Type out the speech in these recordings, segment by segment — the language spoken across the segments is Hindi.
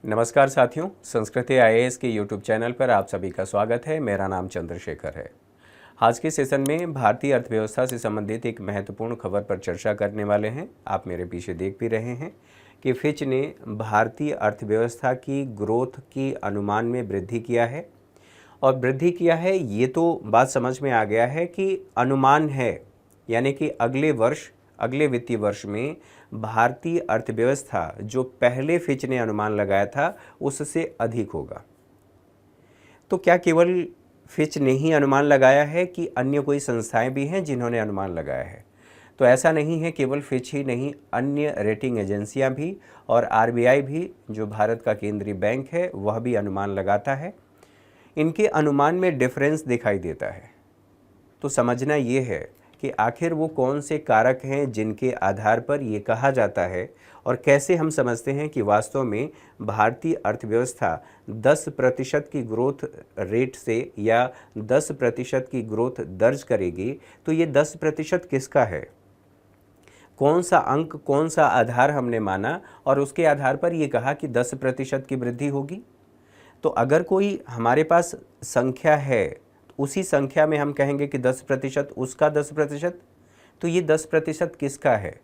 नमस्कार साथियों, संस्कृति आईएएस के यूट्यूब चैनल पर आप सभी का स्वागत है। मेरा नाम चंद्रशेखर है। आज के सेशन में भारतीय अर्थव्यवस्था से संबंधित एक महत्वपूर्ण खबर पर चर्चा करने वाले हैं। आप मेरे पीछे देख भी रहे हैं कि फिच ने भारतीय अर्थव्यवस्था की ग्रोथ की अनुमान में वृद्धि किया है। और वृद्धि किया है ये तो बात समझ में आ गया है कि अनुमान है, यानी कि अगले वित्तीय वर्ष में भारतीय अर्थव्यवस्था जो पहले फिच ने अनुमान लगाया था उससे अधिक होगा। तो क्या केवल फिच ने ही अनुमान लगाया है कि अन्य कोई संस्थाएं भी हैं जिन्होंने अनुमान लगाया है? तो ऐसा नहीं है, केवल फिच ही नहीं, अन्य रेटिंग एजेंसियां भी और आरबीआई भी, जो भारत का केंद्रीय बैंक है, वह भी अनुमान लगाता है। इनके अनुमान में डिफरेंस दिखाई देता है। तो समझना ये है कि आखिर वो कौन से कारक हैं जिनके आधार पर ये कहा जाता है, और कैसे हम समझते हैं कि वास्तव में भारतीय अर्थव्यवस्था 10% की ग्रोथ रेट से या 10% की ग्रोथ दर्ज करेगी। तो ये 10% किसका है, कौन सा अंक, कौन सा आधार हमने माना और उसके आधार पर ये कहा कि 10% की वृद्धि होगी? तो अगर कोई हमारे पास संख्या है, उसी संख्या में हम कहेंगे कि 10%, उसका 10%, तो ये 10% किसका है,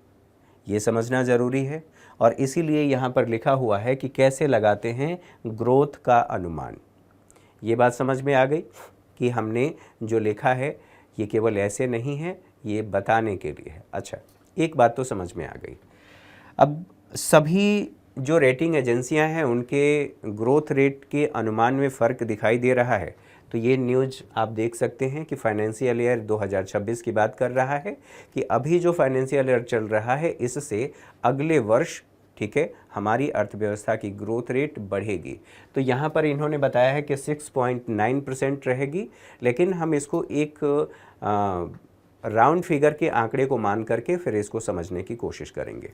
ये समझना ज़रूरी है। और इसीलिए यहाँ पर लिखा हुआ है कि कैसे लगाते हैं ग्रोथ का अनुमान। ये बात समझ में आ गई कि हमने जो लिखा है ये केवल ऐसे नहीं है, ये बताने के लिए है। अच्छा, एक बात तो समझ में आ गई। अब सभी जो रेटिंग एजेंसियां हैं उनके ग्रोथ रेट के अनुमान में फ़र्क दिखाई दे रहा है। तो ये न्यूज़ आप देख सकते हैं कि फाइनेंशियल ईयर 2026 की बात कर रहा है कि अभी जो फाइनेंशियल ईयर चल रहा है इससे अगले वर्ष, ठीक है, हमारी अर्थव्यवस्था की ग्रोथ रेट बढ़ेगी। तो यहाँ पर इन्होंने बताया है कि 6.9% रहेगी, लेकिन हम इसको एक राउंड फिगर के आंकड़े को मान करके फिर इसको समझने की कोशिश करेंगे।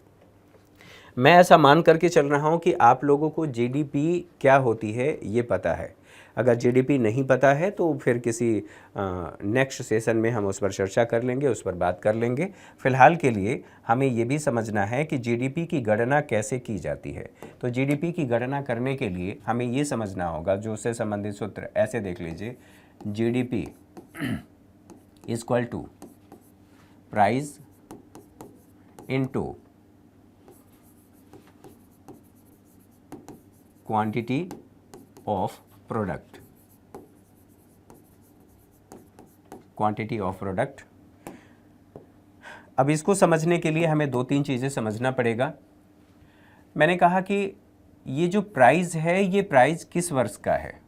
मैं ऐसा मान करके चल रहा हूँ कि आप लोगों को जीडीपी क्या होती है ये पता है। अगर जीडीपी नहीं पता है तो फिर किसी नेक्स्ट सेशन में हम उस पर चर्चा कर लेंगे, उस पर बात कर लेंगे। फ़िलहाल के लिए हमें ये भी समझना है कि जीडीपी की गणना कैसे की जाती है। तो जीडीपी की गणना करने के लिए हमें ये समझना होगा, जो उससे संबंधित सूत्र ऐसे देख लीजिए, GDP equal to price into quantity of product, quantity of product. अब इसको समझने के लिए हमें दो तीन चीज़ें समझना पड़ेगा। मैंने कहा कि ये जो प्राइस है ये प्राइस किस वर्ष का है,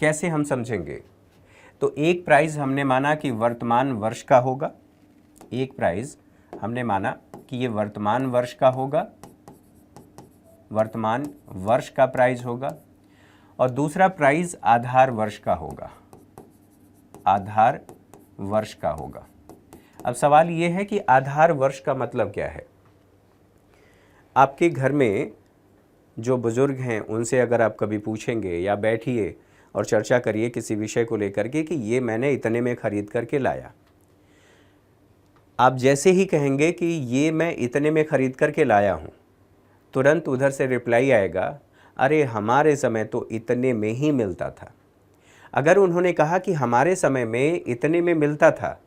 कैसे हम समझेंगे? तो एक प्राइस हमने माना कि वर्तमान वर्ष का होगा, एक प्राइस हमने माना कि ये वर्तमान वर्ष का होगा, वर्तमान वर्ष का प्राइस होगा, और दूसरा प्राइस आधार वर्ष का होगा, आधार वर्ष का होगा। अब सवाल ये है कि आधार वर्ष का मतलब क्या है? आपके घर में जो बुजुर्ग हैं उनसे अगर आप कभी पूछेंगे या बैठिए और चर्चा करिए किसी विषय को लेकर के कि ये मैंने इतने में खरीद करके लाया, आप जैसे ही कहेंगे कि ये मैं इतने में खरीद करके लाया हूँ, तुरंत उधर से रिप्लाई आएगा, अरे हमारे समय तो इतने में ही मिलता था। अगर उन्होंने कहा कि हमारे समय में इतने में मिलता था,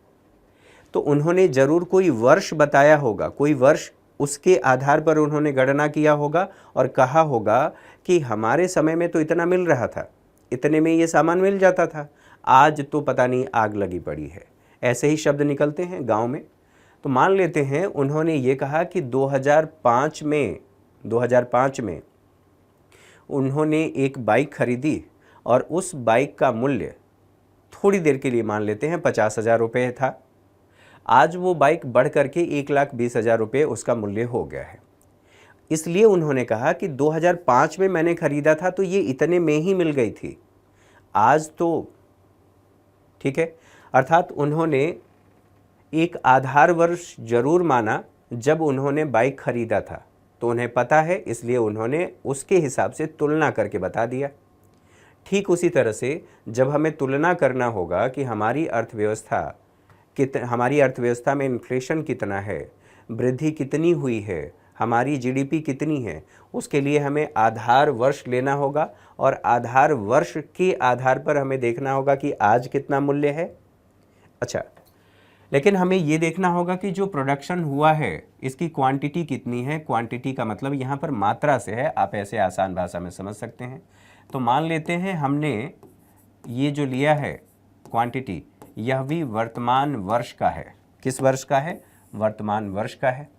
तो उन्होंने ज़रूर कोई वर्ष बताया होगा, कोई वर्ष, उसके आधार पर उन्होंने गणना किया होगा और कहा होगा कि हमारे समय में तो इतना मिल रहा था, इतने में ये सामान मिल जाता था, आज तो पता नहीं आग लगी पड़ी है। ऐसे ही शब्द निकलते हैं गांव में। तो मान लेते हैं उन्होंने ये कहा कि 2005 में उन्होंने एक बाइक खरीदी और उस बाइक का मूल्य थोड़ी देर के लिए मान लेते हैं 50,000 रुपये था। आज वो बाइक बढ़ करके 1,20,000 रुपये उसका मूल्य हो गया है। इसलिए उन्होंने कहा कि 2005 में मैंने खरीदा था तो ये इतने में ही मिल गई थी, आज तो, ठीक है। अर्थात उन्होंने एक आधार वर्ष जरूर माना जब उन्होंने बाइक खरीदा था, तो उन्हें पता है, इसलिए उन्होंने उसके हिसाब से तुलना करके बता दिया। ठीक उसी तरह से जब हमें तुलना करना होगा कि हमारी अर्थव्यवस्था में इन्फ्लेशन कितना है, वृद्धि कितनी हुई है, हमारी जीडीपी कितनी है उसके लिए हमें आधार वर्ष लेना होगा और आधार वर्ष के आधार पर हमें देखना होगा कि आज कितना मूल्य है। अच्छा, लेकिन हमें ये देखना होगा कि जो प्रोडक्शन हुआ है इसकी क्वांटिटी कितनी है। क्वांटिटी का मतलब यहाँ पर मात्रा से है, आप ऐसे आसान भाषा में समझ सकते हैं। तो मान लेते हैं हमने ये जो लिया है क्वांटिटी, यह भी वर्तमान वर्ष का है। किस वर्ष का है? वर्तमान वर्ष का है।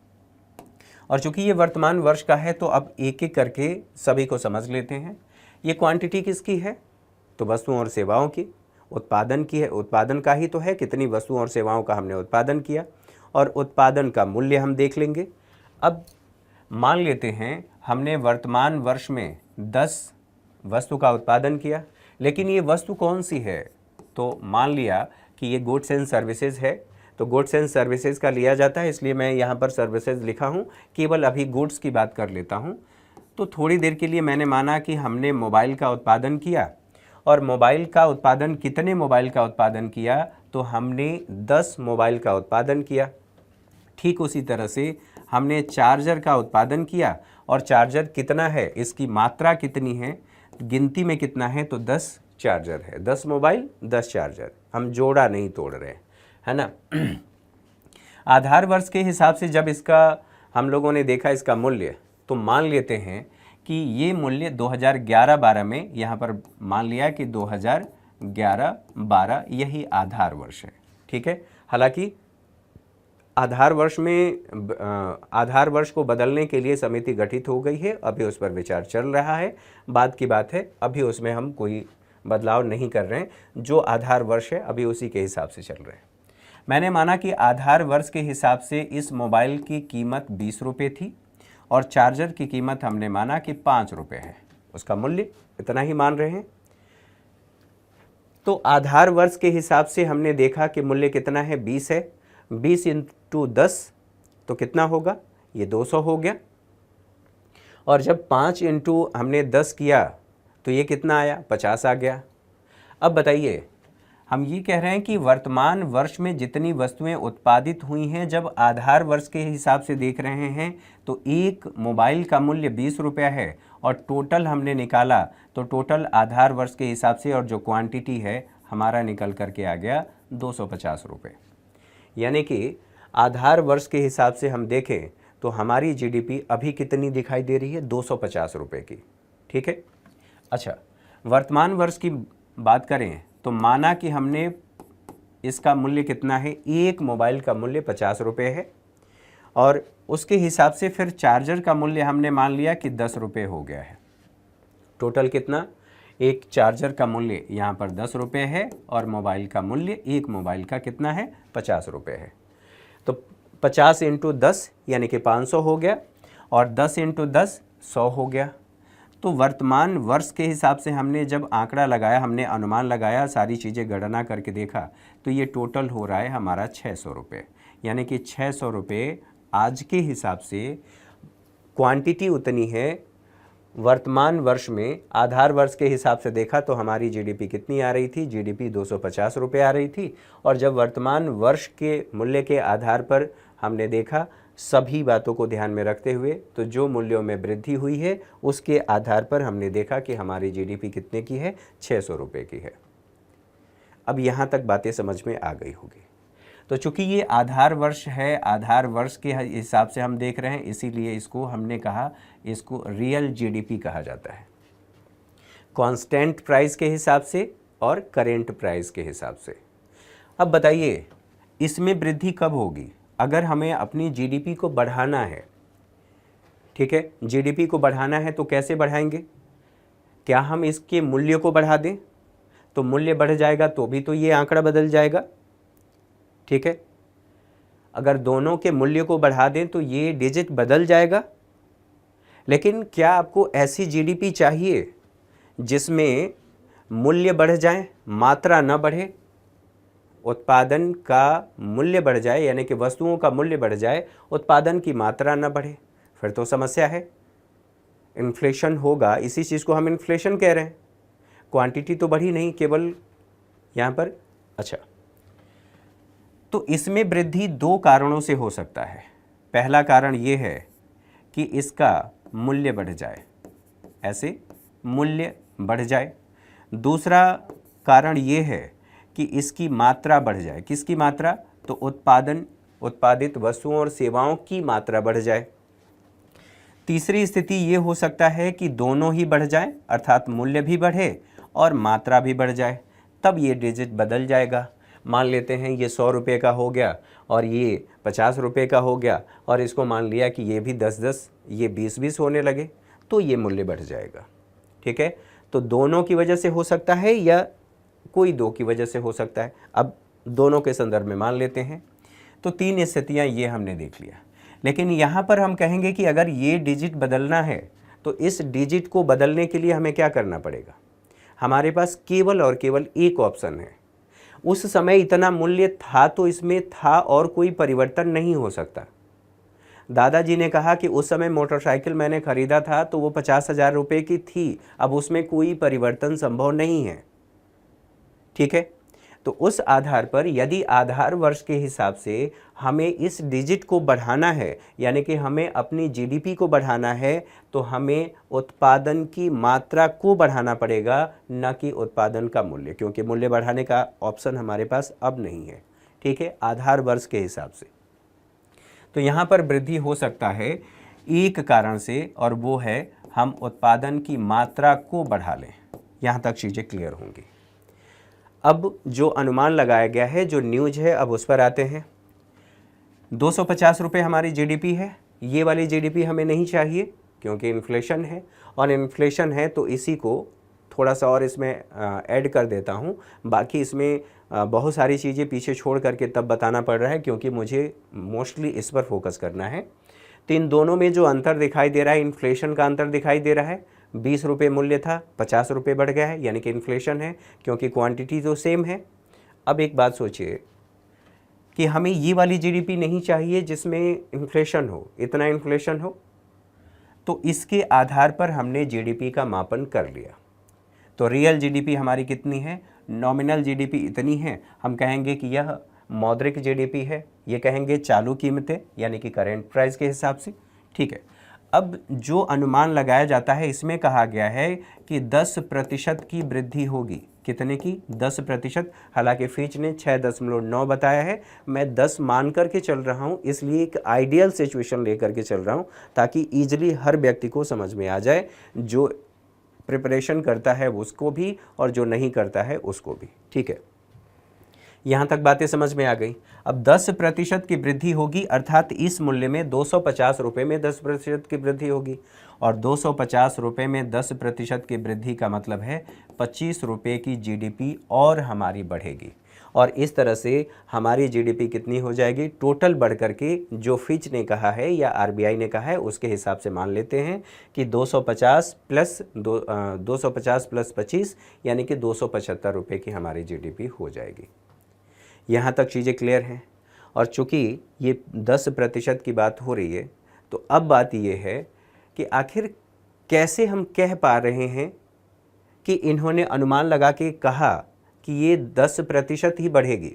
और चूंकि ये वर्तमान वर्ष का है तो अब एक एक करके सभी को समझ लेते हैं। ये क्वांटिटी किसकी है? तो वस्तुओं और सेवाओं की, उत्पादन की है। उत्पादन का ही तो है, कितनी वस्तुओं और सेवाओं का हमने उत्पादन किया, और उत्पादन का मूल्य हम देख लेंगे। अब मान लेते हैं हमने वर्तमान वर्ष में 10 वस्तु का उत्पादन किया, लेकिन ये वस्तु कौन सी है? तो मान लिया कि ये गुड्स एंड सर्विसेज है, तो गुड्स एंड सर्विसेज का लिया जाता है, इसलिए मैं यहाँ पर सर्विसेज लिखा हूँ। केवल अभी गुड्स की बात कर लेता हूँ। तो थोड़ी देर के लिए मैंने माना कि हमने मोबाइल का उत्पादन किया, और मोबाइल का उत्पादन, कितने मोबाइल का उत्पादन किया? तो हमने 10 मोबाइल का उत्पादन किया। ठीक उसी तरह से हमने चार्जर का उत्पादन किया, और चार्जर कितना है, इसकी मात्रा कितनी है, गिनती में कितना है? तो 10 चार्जर है। 10 मोबाइल 10 चार्जर, हम जोड़ा नहीं तोड़ रहे हैं, है ना। आधार वर्ष के हिसाब से जब इसका हम लोगों ने देखा इसका मूल्य, तो मान लेते हैं कि ये मूल्य 2011-12 में, यहाँ पर मान लिया कि 2011-12 यही आधार वर्ष है। ठीक है, हालांकि आधार वर्ष में आधार वर्ष को बदलने के लिए समिति गठित हो गई है, अभी उस पर विचार चल रहा है, बाद की बात है, अभी उसमें हम कोई बदलाव नहीं कर रहे हैं। जो आधार वर्ष है अभी उसी के हिसाब से चल रहे हैं। मैंने माना कि आधार वर्ष के हिसाब से इस मोबाइल की कीमत 20 रुपये थी, और चार्जर की कीमत हमने माना कि 5 रुपये है, उसका मूल्य इतना ही मान रहे हैं। तो आधार वर्ष के हिसाब से हमने देखा कि मूल्य कितना है, 20 है। 20 इंटू 10 तो कितना होगा? ये 200 हो गया। और जब 5 इंटू हमने 10 किया तो ये कितना आया? 50 आ गया। अब बताइए, हम ये कह रहे हैं कि वर्तमान वर्ष में जितनी वस्तुएं उत्पादित हुई हैं, जब आधार वर्ष के हिसाब से देख रहे हैं, तो एक मोबाइल का मूल्य 20 रुपया है, और टोटल हमने निकाला तो टोटल आधार वर्ष के हिसाब से और जो क्वांटिटी है हमारा निकल करके आ गया 250 रुपये। यानी कि आधार वर्ष के हिसाब से हम देखें तो हमारी जीडीपी अभी कितनी दिखाई दे रही है? 250 रुपये की। ठीक है। अच्छा, वर्तमान वर्ष की बात करें तो माना कि हमने इसका मूल्य कितना है, एक मोबाइल का मूल्य 50 रुपये है, और उसके हिसाब से फिर चार्जर का मूल्य हमने मान लिया कि 10 रुपये हो गया है। टोटल कितना? एक चार्जर का मूल्य यहाँ पर 10 रुपये है, और मोबाइल का मूल्य, एक मोबाइल का कितना है? 50 रुपये है। तो 50 इंटू 10 यानी कि 500 हो गया, और 10 इंटू 10 100 हो गया। तो वर्तमान वर्ष के हिसाब से हमने जब आंकड़ा लगाया, हमने अनुमान लगाया, सारी चीज़ें गणना करके देखा, तो ये टोटल हो रहा है हमारा 600 रुपये। यानी कि 600 रुपये आज के हिसाब से क्वांटिटी उतनी है। वर्तमान वर्ष में आधार वर्ष के हिसाब से देखा तो हमारी जीडीपी कितनी आ रही थी? जीडीपी 250 रुपये आ रही थी। और जब वर्तमान वर्ष के मूल्य के आधार पर हमने देखा, सभी बातों को ध्यान में रखते हुए, तो जो मूल्यों में वृद्धि हुई है उसके आधार पर हमने देखा कि हमारी जीडीपी कितने की है? 600 रुपये की है। अब यहाँ तक बातें समझ में आ गई होगी। तो चूंकि ये आधार वर्ष है, आधार वर्ष के हिसाब से हम देख रहे हैं, इसीलिए इसको हमने कहा, इसको रियल जीडीपी कहा जाता है। कांस्टेंट प्राइस के हिसाब से और करेंट प्राइस के हिसाब से। अब बताइए, इसमें वृद्धि कब होगी? अगर हमें अपनी जीडीपी को बढ़ाना है, ठीक है, जीडीपी को बढ़ाना है तो कैसे बढ़ाएंगे? क्या हम इसके मूल्य को बढ़ा दें? तो मूल्य बढ़ जाएगा तो भी तो ये आंकड़ा बदल जाएगा। ठीक है, अगर दोनों के मूल्य को बढ़ा दें तो ये डिजिट बदल जाएगा। लेकिन क्या आपको ऐसी जीडीपी चाहिए जिसमें मूल्य बढ़ जाए, मात्रा न बढ़े? उत्पादन का मूल्य बढ़ जाए, यानी कि वस्तुओं का मूल्य बढ़ जाए, उत्पादन की मात्रा न बढ़े, फिर तो समस्या है, इन्फ्लेशन होगा। इसी चीज़ को हम इन्फ्लेशन कह रहे हैं। क्वांटिटी तो बढ़ी नहीं, केवल यहाँ पर। अच्छा, तो इसमें वृद्धि दो कारणों से हो सकता है। पहला कारण ये है कि इसका मूल्य बढ़ जाए, ऐसे मूल्य बढ़ जाए। दूसरा कारण ये है कि इसकी मात्रा बढ़ जाए। किसकी मात्रा? तो उत्पादित वस्तुओं और सेवाओं की मात्रा बढ़ जाए। तीसरी स्थिति ये हो सकता है कि दोनों ही बढ़ जाए, अर्थात मूल्य भी बढ़े और मात्रा भी बढ़ जाए, तब ये डिजिट बदल जाएगा। मान लेते हैं ये 100 रुपये का हो गया और ये 50 रुपये का हो गया, और इसको मान लिया कि ये भी 10-10, ये 20-20 होने लगे, तो ये मूल्य बढ़ जाएगा। ठीक है, तो दोनों की वजह से हो सकता है या कोई दो की वजह से हो सकता है। अब दोनों के संदर्भ में मान लेते हैं। तो 3 स्थितियाँ ये हमने देख लिया। लेकिन यहाँ पर हम कहेंगे कि अगर ये डिजिट बदलना है तो इस डिजिट को बदलने के लिए हमें क्या करना पड़ेगा? हमारे पास केवल और केवल एक ऑप्शन है। उस समय इतना मूल्य था तो इसमें था और कोई परिवर्तन नहीं हो सकता। दादाजी ने कहा कि उस समय मोटरसाइकिल मैंने खरीदा था तो वो 50,000 रुपये की थी, अब उसमें कोई परिवर्तन संभव नहीं है। ठीक है, तो उस आधार पर यदि आधार वर्ष के हिसाब से हमें इस डिजिट को बढ़ाना है, यानी कि हमें अपनी जीडीपी को बढ़ाना है, तो हमें उत्पादन की मात्रा को बढ़ाना पड़ेगा, न कि उत्पादन का मूल्य, क्योंकि मूल्य बढ़ाने का ऑप्शन हमारे पास अब नहीं है। ठीक है, आधार वर्ष के हिसाब से तो यहाँ पर वृद्धि हो सकता है एक कारण से, और वो है हम उत्पादन की मात्रा को बढ़ा लें। यहाँ तक चीज़ें क्लियर होंगी। अब जो अनुमान लगाया गया है, जो न्यूज है, अब उस पर आते हैं। 250 रुपये हमारी जीडीपी है। ये वाली जीडीपी हमें नहीं चाहिए क्योंकि इन्फ्लेशन है, और इन्फ्लेशन है तो इसी को थोड़ा सा और इसमें ऐड कर देता हूँ। बाकी इसमें बहुत सारी चीज़ें पीछे छोड़ करके तब बताना पड़ रहा है क्योंकि मुझे मोस्टली इस पर फोकस करना है। तो इन दोनों में जो अंतर दिखाई दे रहा है, इन्फ्लेशन का अंतर दिखाई दे रहा है। 20 रुपये मूल्य था, 50 रुपये बढ़ गया है, यानी कि इन्फ्लेशन है, क्योंकि क्वांटिटी तो सेम है। अब एक बात सोचिए कि हमें ये वाली जीडीपी नहीं चाहिए जिसमें इन्फ्लेशन हो, इतना इन्फ्लेशन हो। तो इसके आधार पर हमने जीडीपी का मापन कर लिया। तो रियल जीडीपी हमारी कितनी है? नॉमिनल जीडीपी इतनी है। हम कहेंगे कि यह मौद्रिक जीडीपी है, ये कहेंगे चालू कीमतें, यानी कि करेंट प्राइस के हिसाब से। ठीक है, अब जो अनुमान लगाया जाता है इसमें कहा गया है कि 10% की वृद्धि होगी। कितने की? 10%। हालांकि फिच ने 6.9 बताया है, मैं 10 मान करके चल रहा हूं, इसलिए एक आइडियल सिचुएशन लेकर के चल रहा हूं ताकि ईजिली हर व्यक्ति को समझ में आ जाए, जो प्रिपरेशन करता है उसको भी और जो नहीं करता है उसको भी। ठीक है, यहाँ तक बातें समझ में आ गई। अब 10% की वृद्धि होगी, अर्थात इस मूल्य में 250 रुपये में 10% की वृद्धि होगी, और 250 रुपये में 10% की वृद्धि का मतलब है 25 रुपये की जीडीपी और हमारी बढ़ेगी। और इस तरह से हमारी जीडीपी कितनी हो जाएगी? टोटल बढ़ करके जो फिच ने कहा है या आरबीआई ने कहा है उसके हिसाब से मान लेते हैं कि 250 प्लस 25 यानी कि 275 रुपये की हमारी जीडीपी हो जाएगी। यहाँ तक चीज़ें क्लियर हैं। और चूँकि ये 10% की बात हो रही है, तो अब बात ये है कि आखिर कैसे हम कह पा रहे हैं कि इन्होंने अनुमान लगा के कहा कि ये 10% ही बढ़ेगी,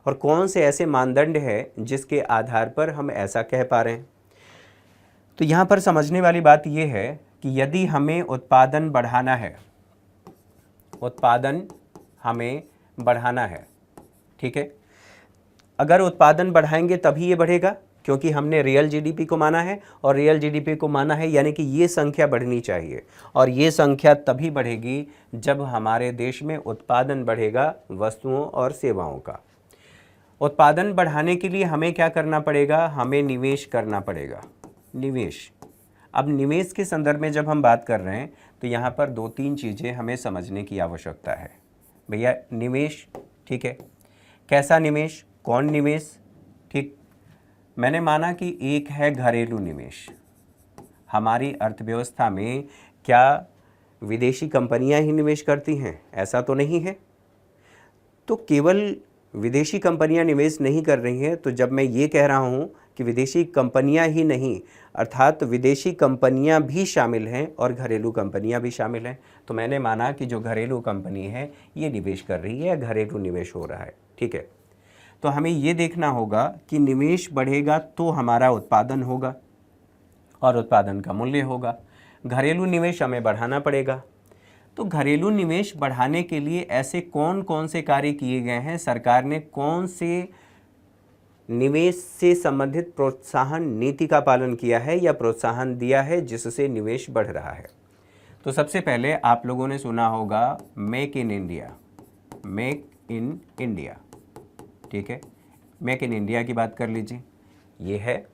और कौन से ऐसे मानदंड है जिसके आधार पर हम ऐसा कह पा रहे हैं। तो यहाँ पर समझने वाली बात ये है कि यदि हमें उत्पादन बढ़ाना है, उत्पादन हमें बढ़ाना है, ठीक है, अगर उत्पादन बढ़ाएंगे तभी ये बढ़ेगा, क्योंकि हमने रियल जीडीपी को माना है, और रियल जीडीपी को माना है यानी कि ये संख्या बढ़नी चाहिए, और ये संख्या तभी बढ़ेगी जब हमारे देश में उत्पादन बढ़ेगा वस्तुओं और सेवाओं का। उत्पादन बढ़ाने के लिए हमें क्या करना पड़ेगा? हमें निवेश करना पड़ेगा। निवेश, अब निवेश के संदर्भ में जब हम बात कर रहे हैं तो यहाँ पर 2-3 चीज़ें हमें समझने की आवश्यकता है। भैया निवेश, ठीक है, कैसा निवेश, कौन निवेश? ठीक, मैंने माना कि एक है घरेलू निवेश। हमारी अर्थव्यवस्था में क्या विदेशी कंपनियां ही निवेश करती हैं? ऐसा तो नहीं है। तो केवल विदेशी कंपनियां निवेश नहीं कर रही हैं, तो जब मैं ये कह रहा हूँ कि विदेशी कंपनियां ही नहीं, अर्थात विदेशी कंपनियां भी शामिल हैं और घरेलू कंपनियां भी शामिल हैं, तो मैंने माना कि जो घरेलू कंपनी है ये निवेश कर रही है, घरेलू निवेश हो रहा है। ठीक है, तो हमें ये देखना होगा कि निवेश बढ़ेगा तो हमारा उत्पादन होगा। और उत्पादन का मूल्य होगा। घरेलू निवेश हमें बढ़ाना पड़ेगा। तो घरेलू निवेश बढ़ाने के लिए ऐसे कौन कौन से कार्य किए गए हैं, सरकार ने कौन से निवेश से संबंधित प्रोत्साहन नीति का पालन किया है या प्रोत्साहन दिया है जिससे निवेश बढ़ रहा है। तो सबसे पहले आप लोगों ने सुना होगा make in India, make in India, ठीक है। मेक इन इंडिया की बात कर लीजिए, ये है।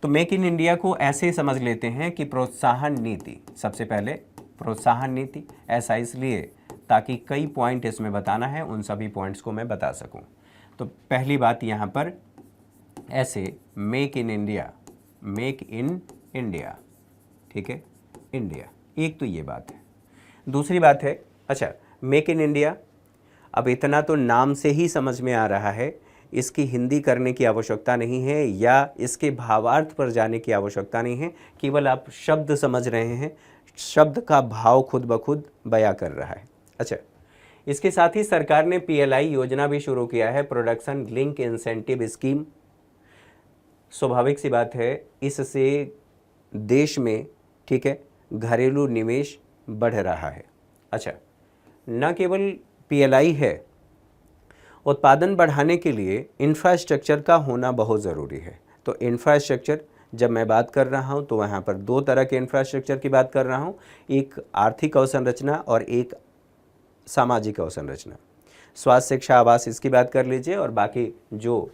तो मेक इन इंडिया को ऐसे समझ लेते हैं कि प्रोत्साहन नीति, सबसे पहले प्रोत्साहन नीति, ऐसा इसलिए ताकि कई पॉइंट इसमें बताना है, उन सभी पॉइंट्स को मैं बता सकूं। तो पहली बात यहाँ पर ऐसे make in India, make in India, ठीक है, इंडिया, एक तो ये बात है। दूसरी बात है, अच्छा मेक इन इंडिया, अब इतना तो नाम से ही समझ में आ रहा है, इसकी हिंदी करने की आवश्यकता नहीं है या इसके भावार्थ पर जाने की आवश्यकता नहीं है, केवल आप शब्द समझ रहे हैं, शब्द का भाव खुद ब खुद बयां कर रहा है। अच्छा, इसके साथ ही सरकार ने पीएलआई योजना भी शुरू किया है, प्रोडक्शन लिंक इंसेंटिव स्कीम। स्वाभाविक सी बात है, इससे देश में, ठीक है, घरेलू निवेश बढ़ रहा है। अच्छा, न केवल पीएलआई है, उत्पादन बढ़ाने के लिए इंफ्रास्ट्रक्चर का होना बहुत ज़रूरी है। तो इंफ्रास्ट्रक्चर जब मैं बात कर रहा हूं तो वहां पर दो तरह के इंफ्रास्ट्रक्चर की बात कर रहा हूं, एक आर्थिक अवसंरचना और एक सामाजिक अवसंरचना। स्वास्थ्य, शिक्षा, आवास, इसकी बात कर लीजिए, और बाकी जो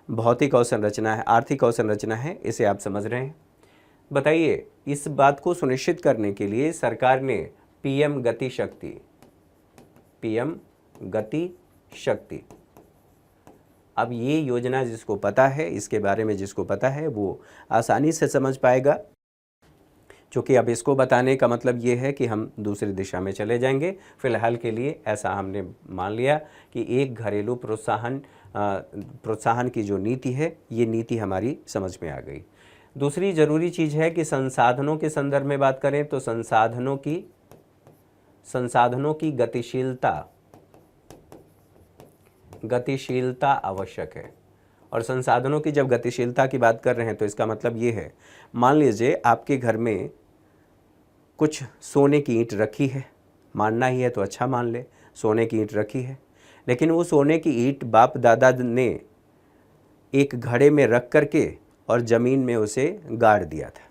भौतिक अवसंरचना है, आर्थिक अवसंरचना है, इसे आप समझ रहे हैं। बताइए, इस बात को सुनिश्चित करने के लिए सरकार ने पीएम गति शक्ति, पीएम गति शक्ति, अब ये योजना जिसको पता है, इसके बारे में जिसको पता है वो आसानी से समझ पाएगा, क्योंकि अब इसको बताने का मतलब ये है कि हम दूसरी दिशा में चले जाएंगे। फिलहाल के लिए ऐसा हमने मान लिया कि एक घरेलू प्रोत्साहन की जो नीति है, ये नीति हमारी समझ में आ गई। दूसरी ज़रूरी चीज़ है कि संसाधनों के संदर्भ में बात करें तो संसाधनों की गतिशीलता आवश्यक है। और संसाधनों की जब गतिशीलता की बात कर रहे हैं तो इसका मतलब ये है, मान लीजिए आपके घर में कुछ सोने की ईंट रखी है, मानना ही है तो अच्छा मान ले, सोने की ईंट रखी है, लेकिन वो सोने की ईंट बाप दादा ने एक घड़े में रख करके और ज़मीन में उसे गाड़ दिया था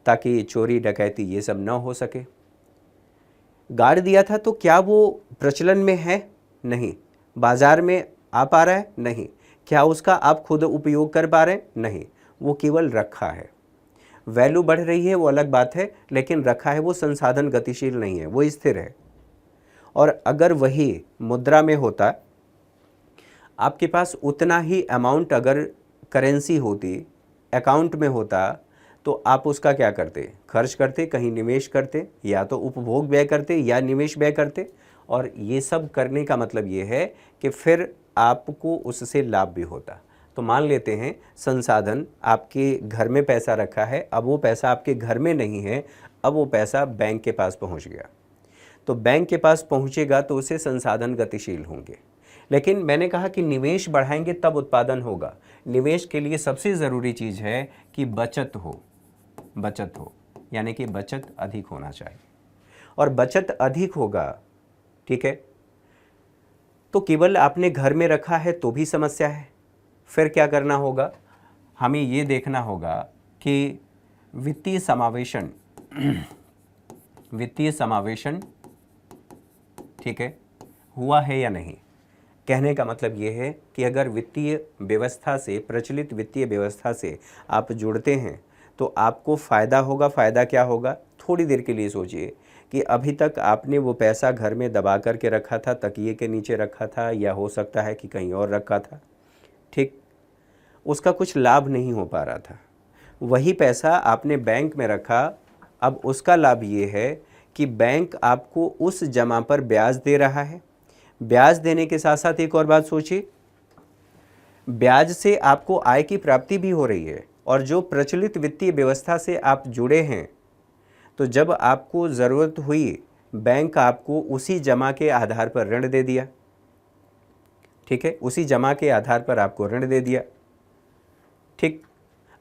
ताकि चोरी डकैती ये सब न हो सके। गाड़ दिया था तो क्या वो प्रचलन में है? नहीं। बाजार में आ पा रहा है? नहीं। क्या उसका आप खुद उपयोग कर पा रहे हैं? नहीं। वो केवल रखा है। वैल्यू बढ़ रही है वो अलग बात है, लेकिन रखा है, वो संसाधन गतिशील नहीं है, वो स्थिर है। और अगर वही मुद्रा में होता, आपके पास उतना ही अमाउंट अगर करेंसी होती, अकाउंट में होता, तो आप उसका क्या करते? खर्च करते, कहीं निवेश करते, या तो उपभोग व्यय करते या निवेश व्यय करते। और ये सब करने का मतलब ये है कि फिर आपको उससे लाभ भी होता। तो मान लेते हैं संसाधन, आपके घर में पैसा रखा है, अब वो पैसा आपके घर में नहीं है, अब वो पैसा बैंक के पास पहुंच गया। तो बैंक के पास पहुंचेगा तो उसे संसाधन गतिशील होंगे। लेकिन मैंने कहा कि निवेश बढ़ाएंगे तब उत्पादन होगा। निवेश के लिए सबसे ज़रूरी चीज़ है कि बचत हो, यानी कि बचत अधिक होना चाहिए। और बचत अधिक होगा, ठीक है, तो केवल आपने घर में रखा है तो भी समस्या है। फिर क्या करना होगा? हमें ये देखना होगा कि वित्तीय समावेशन ठीक है हुआ है या नहीं। कहने का मतलब ये है कि अगर वित्तीय व्यवस्था से, प्रचलित वित्तीय व्यवस्था से आप जुड़ते हैं तो आपको फ़ायदा होगा। फ़ायदा क्या होगा? थोड़ी देर के लिए सोचिए कि अभी तक आपने वो पैसा घर में दबा करके रखा था, तकिए के नीचे रखा था, या हो सकता है कि कहीं और रखा था, ठीक, उसका कुछ लाभ नहीं हो पा रहा था। वही पैसा आपने बैंक में रखा, अब उसका लाभ ये है कि बैंक आपको उस जमा पर ब्याज दे रहा है। ब्याज देने के साथ साथ एक और बात सोचिए, ब्याज से आपको आय की प्राप्ति भी हो रही है। और जो प्रचलित वित्तीय व्यवस्था से आप जुड़े हैं, तो जब आपको ज़रूरत हुई, बैंक आपको उसी जमा के आधार पर ऋण दे दिया, ठीक है, उसी जमा के आधार पर आपको ऋण दे दिया, ठीक।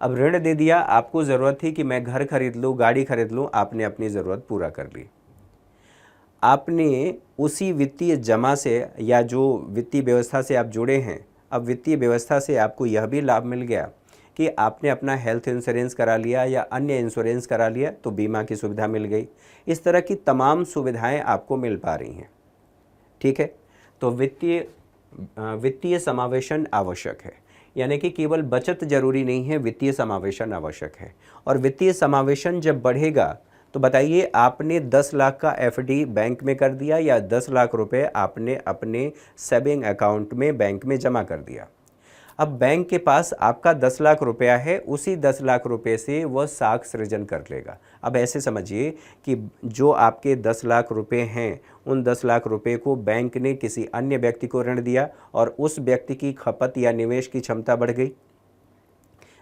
अब ऋण दे दिया, आपको ज़रूरत थी कि मैं घर खरीद लूँ, गाड़ी खरीद लूँ, आपने अपनी ज़रूरत पूरा कर ली। आपने उसी वित्तीय जमा से या जो वित्तीय व्यवस्था से आप जुड़े हैं, अब वित्तीय व्यवस्था से आपको यह भी लाभ मिल गया कि आपने अपना हेल्थ इंश्योरेंस करा लिया या अन्य इंश्योरेंस करा लिया तो बीमा की सुविधा मिल गई। इस तरह की तमाम सुविधाएं आपको मिल पा रही हैं। ठीक है, तो वित्तीय समावेशन आवश्यक है, यानी कि केवल बचत जरूरी नहीं है, वित्तीय समावेशन आवश्यक है। और वित्तीय समावेशन जब बढ़ेगा तो बताइए, आपने 10 लाख का एफडी बैंक में कर दिया या 10 लाख रुपए आपने अपने सेविंग अकाउंट में बैंक में जमा कर दिया। अब बैंक के पास आपका 10 लाख रुपया है, उसी 10 लाख रुपए से वह साख सृजन कर लेगा। अब ऐसे समझिए कि जो आपके 10 लाख रुपए हैं, उन 10 लाख रुपए को बैंक ने किसी अन्य व्यक्ति को ऋण दिया और उस व्यक्ति की खपत या निवेश की क्षमता बढ़ गई।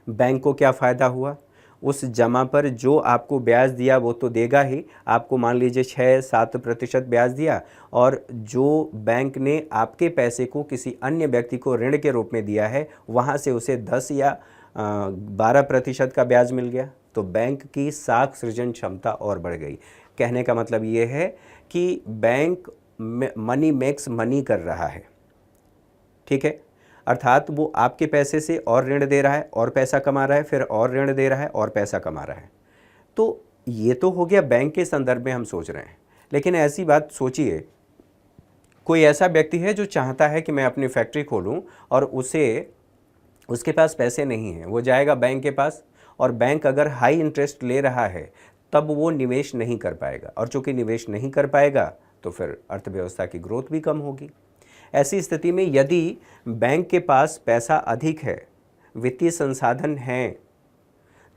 बैंक को क्या फ़ायदा हुआ? उस जमा पर जो आपको ब्याज दिया वो तो देगा ही, आपको मान लीजिए 6-7% ब्याज दिया, और जो बैंक ने आपके पैसे को किसी अन्य व्यक्ति को ऋण के रूप में दिया है वहाँ से उसे 10 या 12% का ब्याज मिल गया। तो बैंक की साख सृजन क्षमता और बढ़ गई। कहने का मतलब ये है कि बैंक मनी मेक्स मनी कर रहा है। ठीक है, अर्थात वो आपके पैसे से और ऋण दे रहा है और पैसा कमा रहा है, फिर और ऋण दे रहा है और पैसा कमा रहा है। तो ये तो हो गया बैंक के संदर्भ में हम सोच रहे हैं। लेकिन ऐसी बात सोचिए, कोई ऐसा व्यक्ति है जो चाहता है कि मैं अपनी फैक्ट्री खोलूं और उसके पास पैसे नहीं हैं, वो जाएगा बैंक के पास, और बैंक अगर हाई इंटरेस्ट ले रहा है तब वो निवेश नहीं कर पाएगा, और चूंकि निवेश नहीं कर पाएगा तो फिर अर्थव्यवस्था की ग्रोथ भी कम होगी। ऐसी स्थिति में यदि बैंक के पास पैसा अधिक है, वित्तीय संसाधन हैं,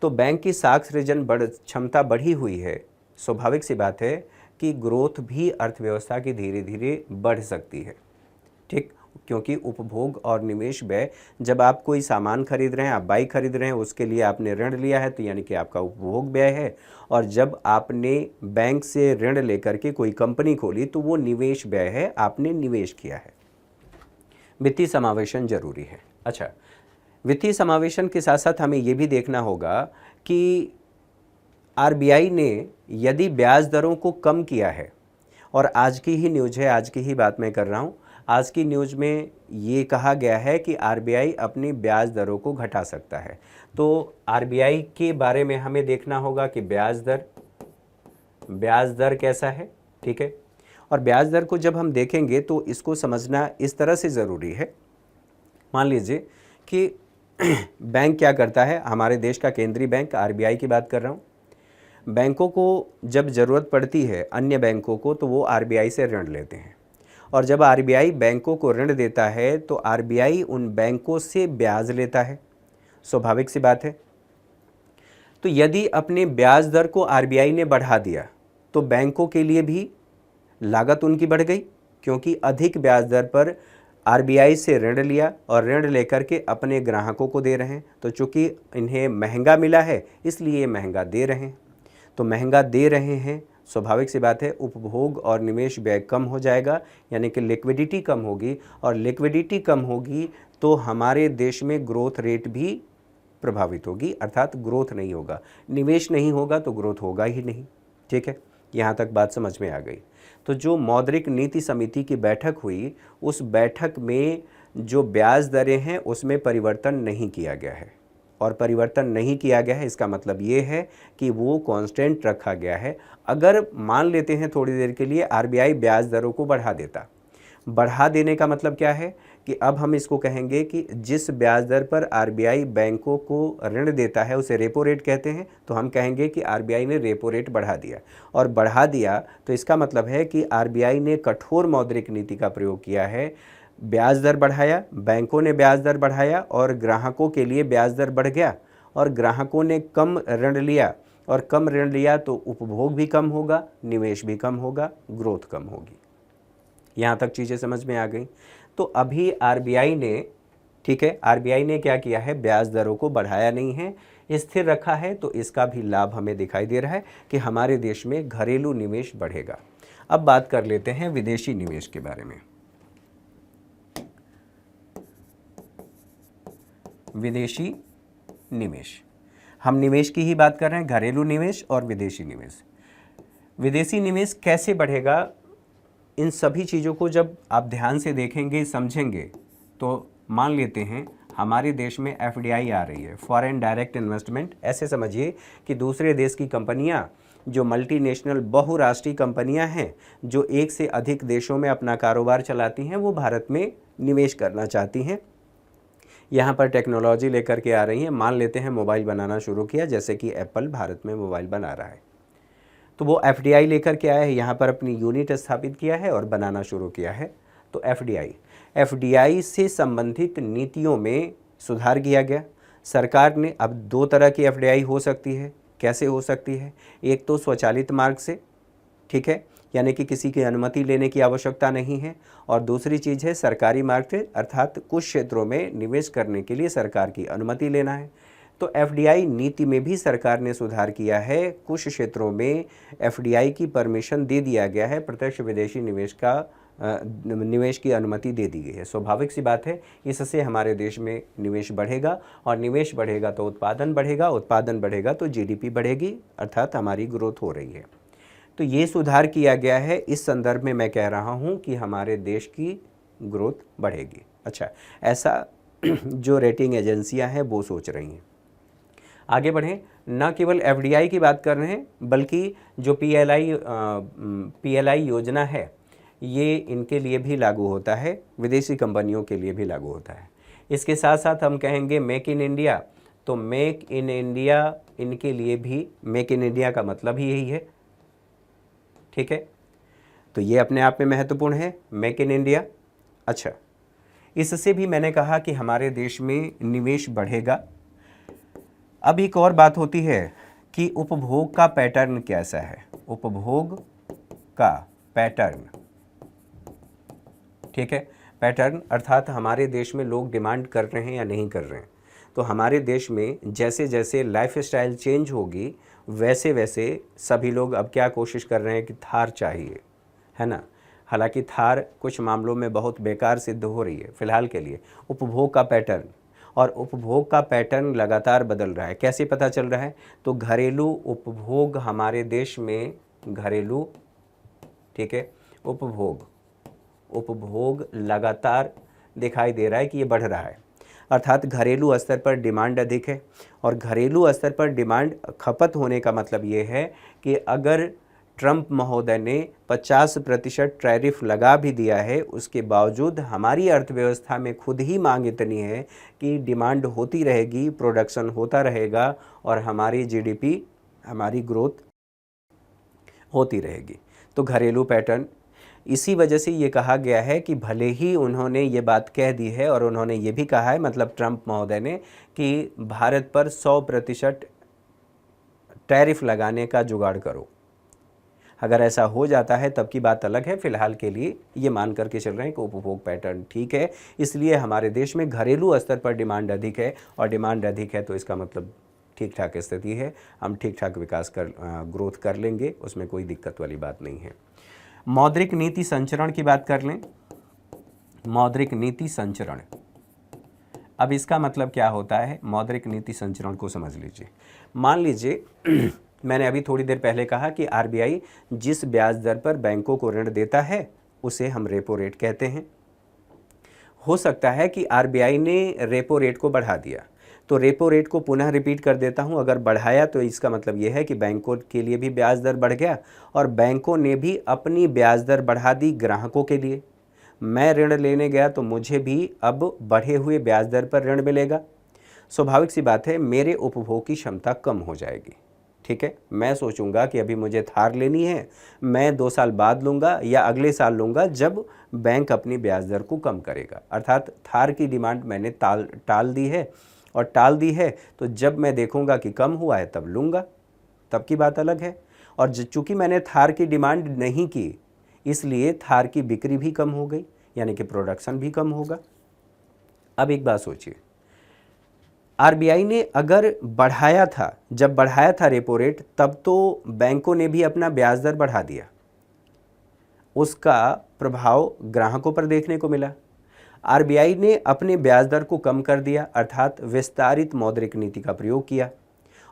तो बैंक की साख सृजन क्षमता बढ़ी हुई है, स्वाभाविक सी बात है कि ग्रोथ भी अर्थव्यवस्था की धीरे धीरे बढ़ सकती है। ठीक, क्योंकि उपभोग और निवेश व्यय, जब आप कोई सामान खरीद रहे हैं, आप बाइक खरीद रहे हैं, उसके लिए आपने ऋण लिया है, तो यानी कि आपका उपभोग व्यय है। और जब आपने बैंक से ऋण लेकर के कोई कंपनी खोली तो वो निवेश व्यय है, आपने निवेश किया है। वित्तीय समावेशन जरूरी है। अच्छा, वित्तीय समावेशन के साथ साथ हमें ये भी देखना होगा कि आरबीआई ने यदि ब्याज दरों को कम किया है, और आज की ही न्यूज़ है, आज की ही बात मैं कर रहा हूँ, आज की न्यूज़ में ये कहा गया है कि आरबीआई अपनी ब्याज दरों को घटा सकता है। तो आरबीआई के बारे में हमें देखना होगा कि ब्याज दर कैसा है। ठीक है, और ब्याज दर को जब हम देखेंगे तो इसको समझना इस तरह से ज़रूरी है। मान लीजिए कि बैंक क्या करता है, हमारे देश का केंद्रीय बैंक आरबीआई की बात कर रहा हूँ, बैंकों को जब ज़रूरत पड़ती है अन्य बैंकों को, तो वो आरबीआई से ऋण लेते हैं, और जब आरबीआई बैंकों को ऋण देता है तो आरबीआई उन बैंकों से ब्याज लेता है। स्वाभाविक सी बात है। तो यदि अपने ब्याज दर को आरबीआई ने बढ़ा दिया तो बैंकों के लिए भी लागत उनकी बढ़ गई, क्योंकि अधिक ब्याज दर पर आरबीआई से ऋण लिया और ऋण लेकर के अपने ग्राहकों को दे रहे हैं। तो चूंकि इन्हें महंगा मिला है इसलिए महंगा दे रहे हैं। तो महंगा दे रहे हैं, स्वाभाविक सी बात है उपभोग और निवेश व्यय कम हो जाएगा, यानी कि लिक्विडिटी कम होगी, और लिक्विडिटी कम होगी तो हमारे देश में ग्रोथ रेट भी प्रभावित होगी, अर्थात ग्रोथ नहीं होगा। निवेश नहीं होगा तो ग्रोथ होगा ही नहीं। ठीक है, यहाँ तक बात समझ में आ गई। तो जो मौद्रिक नीति समिति की बैठक हुई, उस बैठक में जो ब्याज दरें हैं उसमें परिवर्तन नहीं किया गया है, और परिवर्तन नहीं किया गया है इसका मतलब ये है कि वो कांस्टेंट रखा गया है। अगर मान लेते हैं थोड़ी देर के लिए आरबीआई ब्याज दरों को बढ़ा देता, बढ़ा देने का मतलब क्या है कि अब हम इसको कहेंगे कि जिस ब्याज दर पर आरबीआई बैंकों को ऋण देता है उसे रेपो रेट कहते हैं, तो हम कहेंगे कि आरबीआई ने रेपो रेट बढ़ा दिया, और बढ़ा दिया तो इसका मतलब है कि आरबीआई ने कठोर मौद्रिक नीति का प्रयोग किया है। ब्याज दर बढ़ाया, बैंकों ने ब्याज दर बढ़ाया और ग्राहकों के लिए ब्याज दर बढ़ गया, और ग्राहकों ने कम ऋण लिया, और कम ऋण लिया तो उपभोग भी कम होगा, निवेश भी कम होगा, ग्रोथ कम होगी। यहाँ तक चीज़ें समझ में आ गई। तो अभी आरबीआई ने, ठीक है, आरबीआई ने क्या किया है, ब्याज दरों को बढ़ाया नहीं है, स्थिर रखा है। तो इसका भी लाभ हमें दिखाई दे रहा है कि हमारे देश में घरेलू निवेश बढ़ेगा। अब बात कर लेते हैं विदेशी निवेश के बारे में। विदेशी निवेश, हम निवेश की ही बात कर रहे हैं, घरेलू निवेश और विदेशी निवेश। विदेशी निवेश कैसे बढ़ेगा, इन सभी चीज़ों को जब आप ध्यान से देखेंगे, समझेंगे, तो मान लेते हैं हमारे देश में FDI आ रही है, फॉरेन डायरेक्ट इन्वेस्टमेंट। ऐसे समझिए कि दूसरे देश की कंपनियां, जो मल्टीनेशनल बहुराष्ट्रीय कंपनियां हैं, जो एक से अधिक देशों में अपना कारोबार चलाती हैं, वो भारत में निवेश करना चाहती हैं, यहाँ पर टेक्नोलॉजी लेकर के आ रही हैं। मान लेते हैं मोबाइल बनाना शुरू किया, जैसे कि एप्पल भारत में मोबाइल बना रहा है, तो वो FDI लेकर के आया है, यहाँ पर अपनी यूनिट स्थापित किया है और बनाना शुरू किया है। तो FDI से संबंधित नीतियों में सुधार किया गया। सरकार ने अब 2 तरह की FDI हो सकती है। कैसे हो सकती है? एक तो स्वचालित मार्ग से, ठीक है, यानी कि किसी की अनुमति लेने की आवश्यकता नहीं है, और दूसरी चीज़ है सरकारी मार्ग से, अर्थात कुछ क्षेत्रों में निवेश करने के लिए सरकार की अनुमति लेना है। तो FDI नीति में भी सरकार ने सुधार किया है। कुछ क्षेत्रों में FDI की परमिशन दे दिया गया है, प्रत्यक्ष विदेशी निवेश की अनुमति दे दी गई है। स्वाभाविक सी बात है, इससे हमारे देश में निवेश बढ़ेगा, और निवेश बढ़ेगा तो उत्पादन बढ़ेगा, उत्पादन बढ़ेगा तो GDP बढ़ेगी, अर्थात हमारी ग्रोथ हो रही है। तो ये सुधार किया गया है। इस संदर्भ में मैं कह रहा हूँ कि हमारे देश की ग्रोथ बढ़ेगी। अच्छा, ऐसा जो रेटिंग एजेंसियाँ हैं वो सोच रही हैं। आगे बढ़ें, न केवल FDI की बात कर रहे हैं, बल्कि जो PLI योजना है, ये इनके लिए भी लागू होता है, विदेशी कंपनियों के लिए भी लागू होता है। इसके साथ साथ हम कहेंगे मेक इन इंडिया, तो मेक इन इंडिया इनके लिए भी, मेक इन इंडिया का मतलब ही यही है, ठीक है। तो ये अपने आप में महत्वपूर्ण है, मेक इन इंडिया। अच्छा, इससे भी मैंने कहा कि हमारे देश में निवेश बढ़ेगा। अब एक और बात होती है कि उपभोग का पैटर्न कैसा है, उपभोग का पैटर्न, ठीक है। पैटर्न अर्थात हमारे देश में लोग डिमांड कर रहे हैं या नहीं कर रहे हैं। तो हमारे देश में जैसे जैसे लाइफ स्टाइल चेंज होगी, वैसे वैसे सभी लोग अब क्या कोशिश कर रहे हैं कि थार चाहिए, है ना। हालांकि थार कुछ मामलों में बहुत बेकार सिद्ध हो रही है फिलहाल के लिए। उपभोग का पैटर्न, और उपभोग का पैटर्न लगातार बदल रहा है। कैसे पता चल रहा है? तो घरेलू उपभोग हमारे देश में, घरेलू, ठीक है, उपभोग लगातार दिखाई दे रहा है कि ये बढ़ रहा है, अर्थात घरेलू स्तर पर डिमांड अधिक है। और घरेलू स्तर पर डिमांड, खपत होने का मतलब ये है कि अगर ट्रंप महोदय ने 50% टैरिफ लगा भी दिया है, उसके बावजूद हमारी अर्थव्यवस्था में खुद ही मांग इतनी है कि डिमांड होती रहेगी, प्रोडक्शन होता रहेगा, और हमारी GDP, हमारी ग्रोथ होती रहेगी। तो घरेलू पैटर्न, इसी वजह से ये कहा गया है कि भले ही उन्होंने ये बात कह दी है, और उन्होंने ये भी कहा है, मतलब ट्रंप महोदय ने, कि भारत पर 100% टैरिफ लगाने का जुगाड़ करो। अगर ऐसा हो जाता है तब की बात अलग है। फिलहाल के लिए ये मान करके चल रहे हैं कि उपभोग पैटर्न ठीक है, इसलिए हमारे देश में घरेलू स्तर पर डिमांड अधिक है, और डिमांड अधिक है तो इसका मतलब ठीक ठाक स्थिति है, हम ठीक ठाक विकास ग्रोथ कर लेंगे, उसमें कोई दिक्कत वाली बात नहीं है। मौद्रिक नीति संचरण की बात कर लें। मौद्रिक नीति संचरण, अब इसका मतलब क्या होता है? मौद्रिक नीति संचरण को समझ लीजिए। मान लीजिए मैंने अभी थोड़ी देर पहले कहा कि RBI जिस ब्याज दर पर बैंकों को ऋण देता है उसे हम रेपो रेट कहते हैं। हो सकता है कि RBI ने रेपो रेट को बढ़ा दिया, तो रेपो रेट को पुनः रिपीट कर देता हूं। अगर बढ़ाया तो इसका मतलब यह है कि बैंकों के लिए भी ब्याज दर बढ़ गया, और बैंकों ने भी अपनी ब्याज दर बढ़ा दी ग्राहकों के लिए। मैं ऋण लेने गया तो मुझे भी अब बढ़े हुए ब्याज दर पर ऋण मिलेगा। स्वाभाविक सी बात है, मेरे उपभोग की क्षमता कम हो जाएगी, ठीक है। मैं सोचूंगा कि अभी मुझे थार लेनी है, मैं 2 साल बाद लूँगा या अगले साल लूँगा जब बैंक अपनी ब्याज दर को कम करेगा। अर्थात थार की डिमांड मैंने टाल दी है, और टाल दी है तो जब मैं देखूंगा कि कम हुआ है तब लूँगा, तब की बात अलग है। और चूँकि मैंने थार की डिमांड नहीं की, इसलिए थार की बिक्री भी कम हो गई, यानी कि प्रोडक्शन भी कम होगा। अब एक बात सोचिए, RBI ने अगर बढ़ाया था, जब बढ़ाया था रेपो रेट, तब तो बैंकों ने भी अपना ब्याज दर बढ़ा दिया, उसका प्रभाव ग्राहकों पर देखने को मिला। RBI ने अपने ब्याज दर को कम कर दिया, अर्थात विस्तारित मौद्रिक नीति का प्रयोग किया,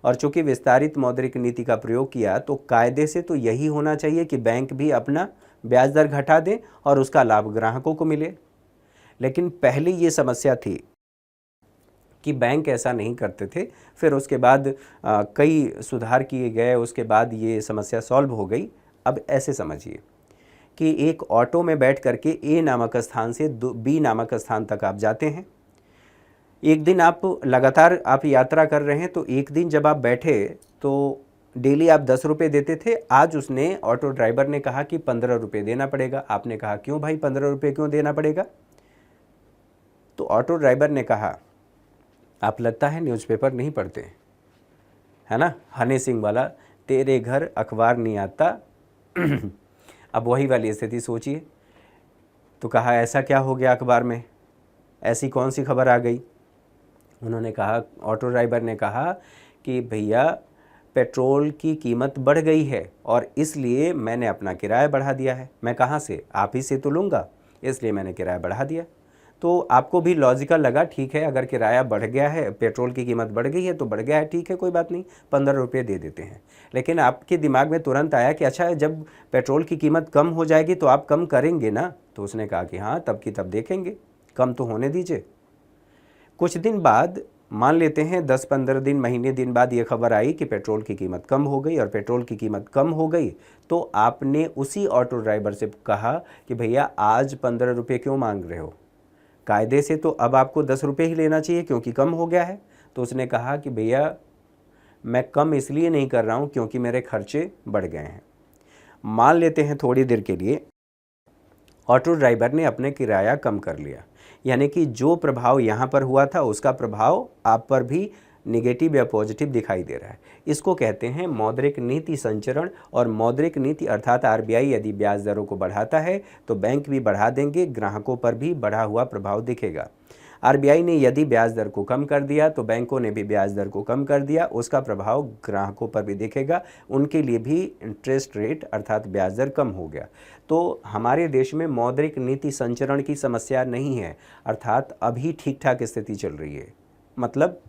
और चूंकि विस्तारित मौद्रिक नीति का प्रयोग किया तो कायदे से तो यही होना चाहिए कि बैंक भी अपना ब्याज दर घटा दें और उसका लाभ ग्राहकों को मिले। लेकिन पहले ये समस्या थी कि बैंक ऐसा नहीं करते थे, फिर उसके बाद कई सुधार किए गए, उसके बाद ये समस्या सॉल्व हो गई। अब ऐसे समझिए कि एक ऑटो में बैठ करके ए नामक स्थान से बी नामक स्थान तक आप जाते हैं। एक दिन आप लगातार आप यात्रा कर रहे हैं, तो एक दिन जब आप बैठे तो डेली आप 10 रुपये देते थे, आज उसने ऑटो ड्राइवर ने कहा कि 15 रुपये देना पड़ेगा। आपने कहा क्यों भाई 15 रुपये क्यों देना पड़ेगा? तो ऑटो ड्राइवर ने कहा आप लगता है न्यूज़पेपर नहीं पढ़ते, है ना, हनी सिंह वाला, तेरे घर अखबार नहीं आता। अब वही वाली स्थिति सोचिए। तो कहा ऐसा क्या हो गया अखबार में, ऐसी कौन सी खबर आ गई? उन्होंने कहा, ऑटो ड्राइवर ने कहा कि भैया पेट्रोल की कीमत बढ़ गई है और इसलिए मैंने अपना किराया बढ़ा दिया है। मैं कहाँ से, आप ही से तो लूँगा, इसलिए मैंने किराया बढ़ा दिया। तो आपको भी लॉजिकल लगा, ठीक है, अगर किराया बढ़ गया है, पेट्रोल की कीमत बढ़ गई है तो बढ़ गया है, ठीक है, कोई बात नहीं, 15 रुपये दे देते हैं। लेकिन आपके दिमाग में तुरंत आया कि अच्छा जब पेट्रोल की कीमत कम हो जाएगी तो आप कम करेंगे ना? तो उसने कहा कि हाँ, तब की तब देखेंगे, कम तो होने दीजिए। कुछ दिन बाद, मान लेते हैं 10-15 दिन, महीने दिन बाद ये खबर आई कि पेट्रोल की कीमत कम हो गई, और पेट्रोल की कीमत कम हो गई तो आपने उसी ऑटो ड्राइवर से कहा कि भैया आज 15 रुपये क्यों मांग रहे हो? कायदे से तो अब आपको 10 रुपये ही लेना चाहिए क्योंकि कम हो गया है। तो उसने कहा कि भैया मैं कम इसलिए नहीं कर रहा हूँ क्योंकि मेरे खर्चे बढ़ गए हैं। मान लेते हैं थोड़ी देर के लिए ऑटो ड्राइवर ने अपने किराया कम कर लिया, यानी कि जो प्रभाव यहाँ पर हुआ था उसका प्रभाव आप पर भी निगेटिव या पॉजिटिव दिखाई दे रहा है। इसको कहते हैं मौद्रिक नीति संचरण। और मौद्रिक नीति अर्थात आरबीआई यदि ब्याज दरों को बढ़ाता है तो बैंक भी बढ़ा देंगे, ग्राहकों पर भी बढ़ा हुआ प्रभाव दिखेगा। आरबीआई ने यदि ब्याज दर को कम कर दिया तो बैंकों ने भी ब्याज दर को कम कर दिया, उसका प्रभाव ग्राहकों पर भी दिखेगा, उनके लिए भी इंटरेस्ट रेट अर्थात ब्याज दर कम हो गया। तो हमारे देश में मौद्रिक नीति संचरण की समस्या नहीं है, अर्थात अभी ठीक ठाक स्थिति चल रही है। मतलब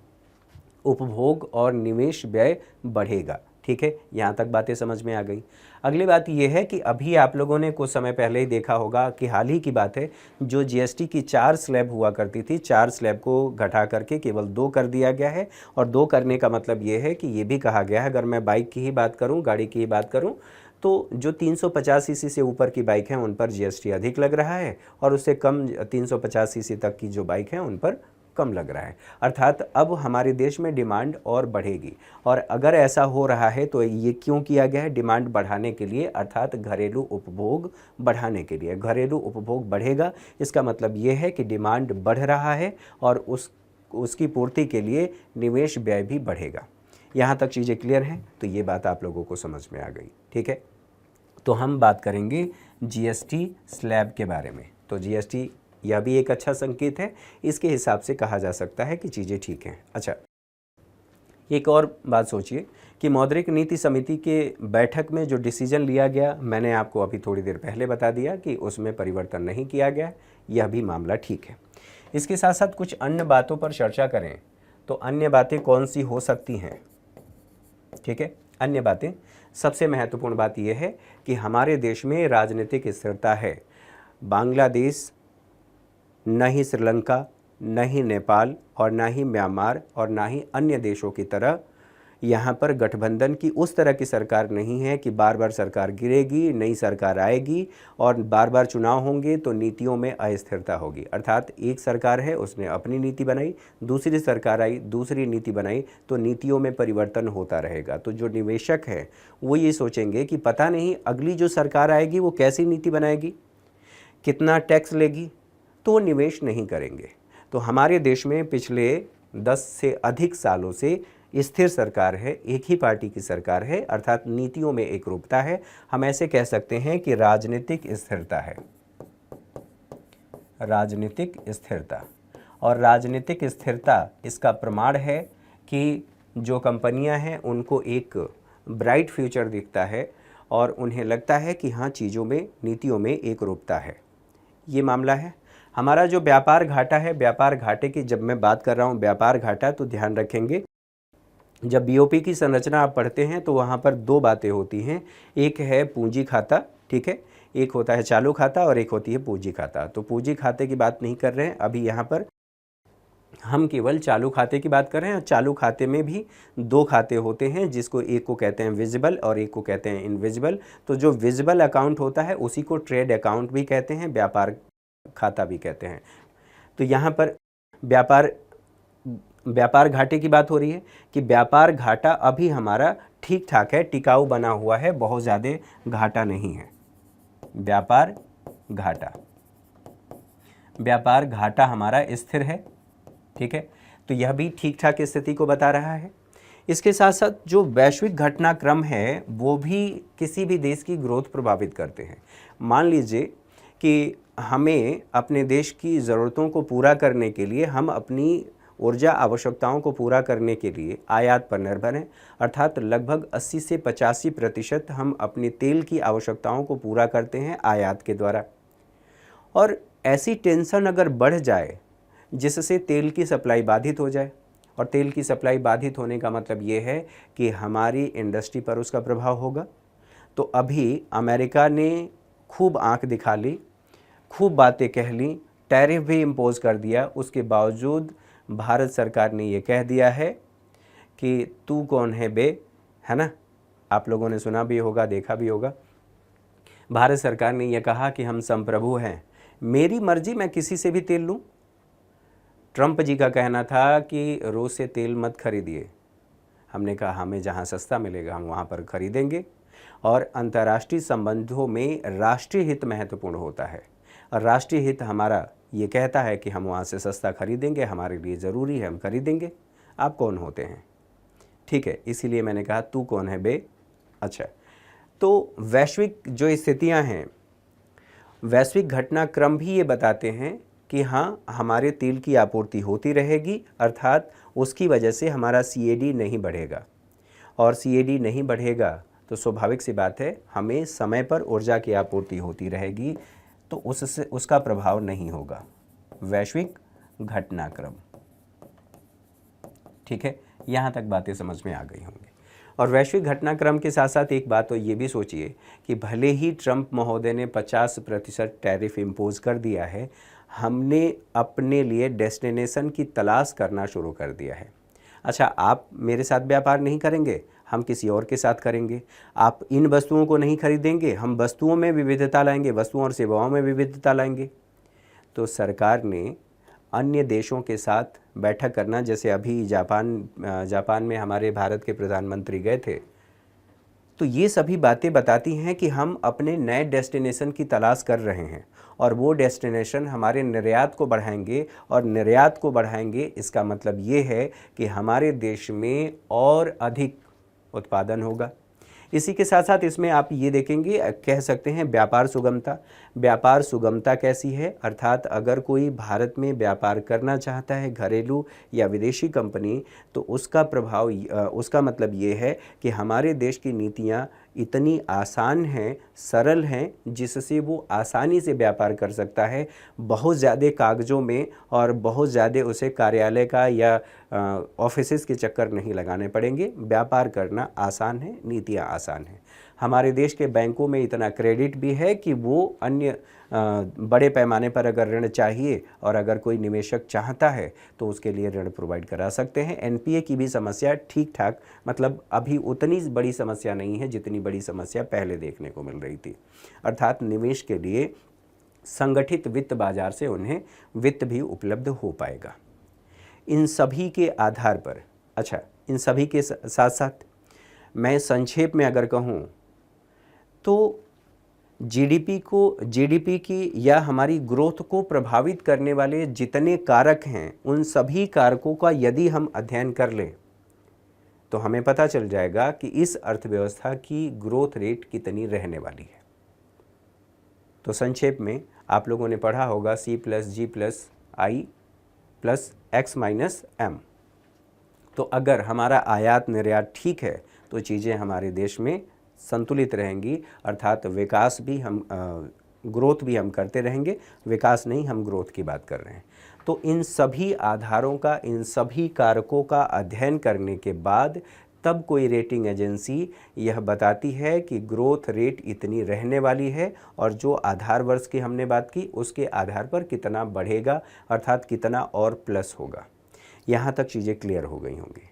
उपभोग और निवेश व्यय बढ़ेगा। ठीक है, यहाँ तक बातें समझ में आ गई। अगली बात यह है कि अभी आप लोगों ने कुछ समय पहले ही देखा होगा कि हाल ही की बात है, जो जीएसटी की 4 स्लैब हुआ करती थी, 4 स्लैब को घटा करके केवल 2 कर दिया गया है। और 2 करने का मतलब ये है कि ये भी कहा गया है, अगर मैं बाइक की ही बात करूँ, गाड़ी की ही बात करूँ, तो जो 350 सीसी से ऊपर की बाइक हैं उन पर जीएसटी अधिक लग रहा है, और उससे कम 350 सीसी तक की जो बाइक हैं उन पर कम लग रहा है। अर्थात अब हमारे देश में डिमांड और बढ़ेगी। और अगर ऐसा हो रहा है तो ये क्यों किया गया है? डिमांड बढ़ाने के लिए, अर्थात घरेलू उपभोग बढ़ाने के लिए। घरेलू उपभोग बढ़ेगा, इसका मतलब ये है कि डिमांड बढ़ रहा है और उसकी पूर्ति के लिए निवेश व्यय भी बढ़ेगा। यहाँ तक चीज़ें क्लियर हैं? तो ये बात आप लोगों को समझ में आ गई। ठीक है, तो हम बात करेंगे जीएसटी स्लैब के बारे में। तो जीएसटी यह भी एक अच्छा संकेत है, इसके हिसाब से कहा जा सकता है कि चीज़ें ठीक हैं। अच्छा, एक और बात सोचिए कि मौद्रिक नीति समिति के बैठक में जो डिसीजन लिया गया, मैंने आपको अभी थोड़ी देर पहले बता दिया कि उसमें परिवर्तन नहीं किया गया, यह भी मामला ठीक है। इसके साथ साथ कुछ अन्य बातों पर चर्चा करें तो अन्य बातें कौन सी हो सकती हैं? ठीक है, अन्य बातें, सबसे महत्वपूर्ण बात यह है कि हमारे देश में राजनीतिक स्थिरता है। बांग्लादेश, न ही श्रीलंका, न ही नेपाल, और न ही म्यांमार, और न ही अन्य देशों की तरह यहाँ पर गठबंधन की उस तरह की सरकार नहीं है कि बार बार सरकार गिरेगी, नई सरकार आएगी और बार बार चुनाव होंगे तो नीतियों में अस्थिरता होगी। अर्थात एक सरकार है, उसने अपनी नीति बनाई, दूसरी सरकार आई, दूसरी नीति बनाई, तो नीतियों में परिवर्तन होता रहेगा। तो जो निवेशक हैं वो ये सोचेंगे कि पता नहीं अगली जो सरकार आएगी वो कैसी नीति बनाएगी, कितना टैक्स लेगी, तो निवेश नहीं करेंगे। तो हमारे देश में पिछले 10 से अधिक सालों से स्थिर सरकार है, एक ही पार्टी की सरकार है, अर्थात नीतियों में एक रूपता है। हम ऐसे कह सकते हैं कि राजनीतिक स्थिरता है, राजनीतिक स्थिरता। और राजनीतिक स्थिरता इसका प्रमाण है कि जो कंपनियां हैं उनको एक ब्राइट फ्यूचर दिखता है और उन्हें लगता है कि हाँ, चीज़ों में, नीतियों में एक रूपता है। ये मामला है। हमारा जो व्यापार घाटा है, व्यापार घाटे की जब मैं बात कर रहा हूँ व्यापार घाटा, तो ध्यान रखेंगे जब बीओपी की संरचना आप पढ़ते हैं तो वहाँ पर दो बातें होती हैं, एक है पूंजी खाता, ठीक है, एक होता है चालू खाता और एक होती है पूंजी खाता। तो पूंजी खाते की बात नहीं कर रहे हैं अभी, यहाँ पर हम केवल चालू खाते की बात कर रहे हैं। और चालू खाते में भी दो खाते होते हैं, जिसको एक को कहते हैं विजिबल और एक को कहते हैं इनविजिबल। तो जो विजिबल अकाउंट होता है उसी को ट्रेड अकाउंट भी कहते हैं, व्यापार खाता भी कहते हैं। तो यहाँ पर व्यापार घाटे की बात हो रही है कि व्यापार घाटा अभी हमारा ठीक ठाक है, टिकाऊ बना हुआ है, बहुत ज़्यादा घाटा नहीं है। व्यापार घाटा हमारा स्थिर है, ठीक है। तो यह भी ठीक ठाक स्थिति को बता रहा है। इसके साथ साथ जो वैश्विक घटनाक्रम है वो भी किसी भी देश की ग्रोथ प्रभावित करते हैं। मान लीजिए कि हमें अपने देश की ज़रूरतों को पूरा करने के लिए, हम अपनी ऊर्जा आवश्यकताओं को पूरा करने के लिए आयात पर निर्भर हैं, अर्थात लगभग 80 से 85% हम अपनी तेल की आवश्यकताओं को पूरा करते हैं आयात के द्वारा। और ऐसी टेंशन अगर बढ़ जाए जिससे तेल की सप्लाई बाधित हो जाए, और तेल की सप्लाई बाधित होने का मतलब ये है कि हमारी इंडस्ट्री पर उसका प्रभाव होगा। तो अभी अमेरिका ने खूब आंख दिखा ली, खूब बातें कह ली, टैरिफ भी इम्पोज कर दिया, उसके बावजूद भारत सरकार ने ये कह दिया है कि तू कौन है बे, है ना। आप लोगों ने सुना भी होगा, देखा भी होगा। भारत सरकार ने यह कहा कि हम संप्रभु हैं, मेरी मर्जी, मैं किसी से भी तेल लूँ। ट्रंप जी का कहना था कि रूस से तेल मत खरीदिए। हमने कहा हमें जहाँ सस्ता मिलेगा हम वहाँ पर खरीदेंगे। और अंतर्राष्ट्रीय संबंधों में राष्ट्रीय हित महत्वपूर्ण होता है, और राष्ट्रीय हित हमारा ये कहता है कि हम वहाँ से सस्ता खरीदेंगे, हमारे लिए ज़रूरी है, हम खरीदेंगे। आप कौन होते हैं, ठीक है, इसीलिए मैंने कहा तू कौन है बे। अच्छा, तो वैश्विक जो स्थितियाँ हैं, वैश्विक घटनाक्रम भी ये बताते हैं कि हाँ, हमारे तेल की आपूर्ति होती रहेगी, अर्थात उसकी वजह से हमारा सीएडी नहीं बढ़ेगा। और सीएडी नहीं बढ़ेगा तो स्वाभाविक सी बात है, हमें समय पर ऊर्जा की आपूर्ति होती रहेगी, तो उससे उसका प्रभाव नहीं होगा। वैश्विक घटनाक्रम, ठीक है, यहाँ तक बातें समझ में आ गई होंगी। और वैश्विक घटनाक्रम के साथ साथ एक बात तो ये भी सोचिए कि भले ही ट्रंप महोदय ने 50% टैरिफ इम्पोज कर दिया है, हमने अपने लिए डेस्टिनेशन की तलाश करना शुरू कर दिया है। अच्छा, आप मेरे साथ व्यापार नहीं करेंगे, हम किसी और के साथ करेंगे। आप इन वस्तुओं को नहीं खरीदेंगे, हम वस्तुओं में विविधता लाएंगे, वस्तुओं और सेवाओं में विविधता लाएंगे। तो सरकार ने अन्य देशों के साथ बैठक करना, जैसे अभी जापान में हमारे भारत के प्रधानमंत्री गए थे, तो ये सभी बातें बताती हैं कि हम अपने नए डेस्टिनेशन की तलाश कर रहे हैं, और वो डेस्टिनेशन हमारे निर्यात को बढ़ाएंगे। और निर्यात को बढ़ाएंगे इसका मतलब ये है कि हमारे देश में और अधिक उत्पादन होगा। इसी के साथ साथ इसमें आप ये देखेंगे, कह सकते हैं व्यापार सुगमता। व्यापार सुगमता कैसी है, अर्थात अगर कोई भारत में व्यापार करना चाहता है, घरेलू या विदेशी कंपनी, तो उसका प्रभाव, उसका मतलब ये है कि हमारे देश की नीतियाँ इतनी आसान हैं, सरल हैं, जिससे वो आसानी से व्यापार कर सकता है, बहुत ज़्यादा कागज़ों में और बहुत ज़्यादा उसे कार्यालय का या ऑफिसेस के चक्कर नहीं लगाने पड़ेंगे। व्यापार करना आसान है, नीतियाँ आसान हैं। हमारे देश के बैंकों में इतना क्रेडिट भी है कि वो अन्य बड़े पैमाने पर अगर ऋण चाहिए और अगर कोई निवेशक चाहता है तो उसके लिए ऋण प्रोवाइड करा सकते हैं। एनपीए की भी समस्या ठीक ठाक, मतलब अभी उतनी बड़ी समस्या नहीं है जितनी बड़ी समस्या पहले देखने को मिल रही थी। अर्थात निवेश के लिए संगठित वित्त बाजार से उन्हें वित्त भी उपलब्ध हो पाएगा। इन सभी के आधार पर, अच्छा, इन सभी के साथ साथ मैं संक्षेप में अगर कहूँ तो जीडीपी की या हमारी ग्रोथ को प्रभावित करने वाले जितने कारक हैं, उन सभी कारकों का यदि हम अध्ययन कर लें तो हमें पता चल जाएगा कि इस अर्थव्यवस्था की ग्रोथ रेट कितनी रहने वाली है। तो संक्षेप में आप लोगों ने पढ़ा होगा C+G+I+X-M। तो अगर हमारा आयात निर्यात ठीक है तो चीज़ें हमारे देश में संतुलित रहेंगी, अर्थात विकास भी हम ग्रोथ भी हम करते रहेंगे। विकास नहीं, हम ग्रोथ की बात कर रहे हैं। तो इन सभी आधारों का, इन सभी कारकों का अध्ययन करने के बाद तब कोई रेटिंग एजेंसी यह बताती है कि ग्रोथ रेट इतनी रहने वाली है और जो आधार वर्ष की हमने बात की उसके आधार पर कितना बढ़ेगा, अर्थात कितना और प्लस होगा। यहाँ तक चीज़ें क्लियर हो गई होंगी।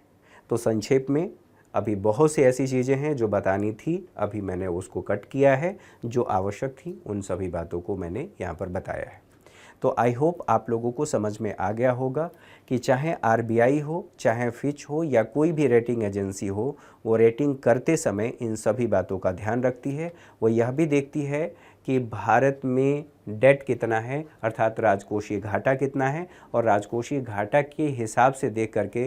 तो संक्षेप में अभी बहुत सी ऐसी चीज़ें हैं जो बतानी थी, अभी मैंने उसको कट किया है, जो आवश्यक थी उन सभी बातों को मैंने यहाँ पर बताया है। तो आई होप आप लोगों को समझ में आ गया होगा कि चाहे आरबीआई हो, चाहे फिच हो या कोई भी रेटिंग एजेंसी हो, वो रेटिंग करते समय इन सभी बातों का ध्यान रखती है। वो यह भी देखती है कि भारत में डेट कितना है, अर्थात राजकोषीय घाटा कितना है, और राजकोषीय घाटा के हिसाब से देख करके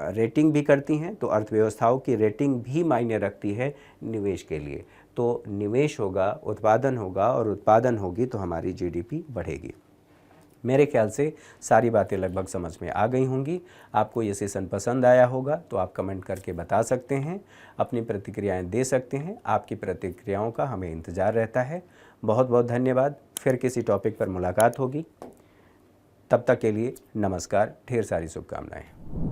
रेटिंग भी करती हैं। तो अर्थव्यवस्थाओं की रेटिंग भी मायने रखती है निवेश के लिए। तो निवेश होगा, उत्पादन होगा, और उत्पादन होगी तो हमारी जीडीपी बढ़ेगी। मेरे ख्याल से सारी बातें लगभग समझ में आ गई होंगी। आपको ये सेशन पसंद आया होगा तो आप कमेंट करके बता सकते हैं, अपनी प्रतिक्रियाएं दे सकते हैं। आपकी प्रतिक्रियाओं का हमें इंतज़ार रहता है। बहुत बहुत धन्यवाद। फिर किसी टॉपिक पर मुलाकात होगी। तब तक के लिए नमस्कार, ढेर सारी शुभकामनाएं।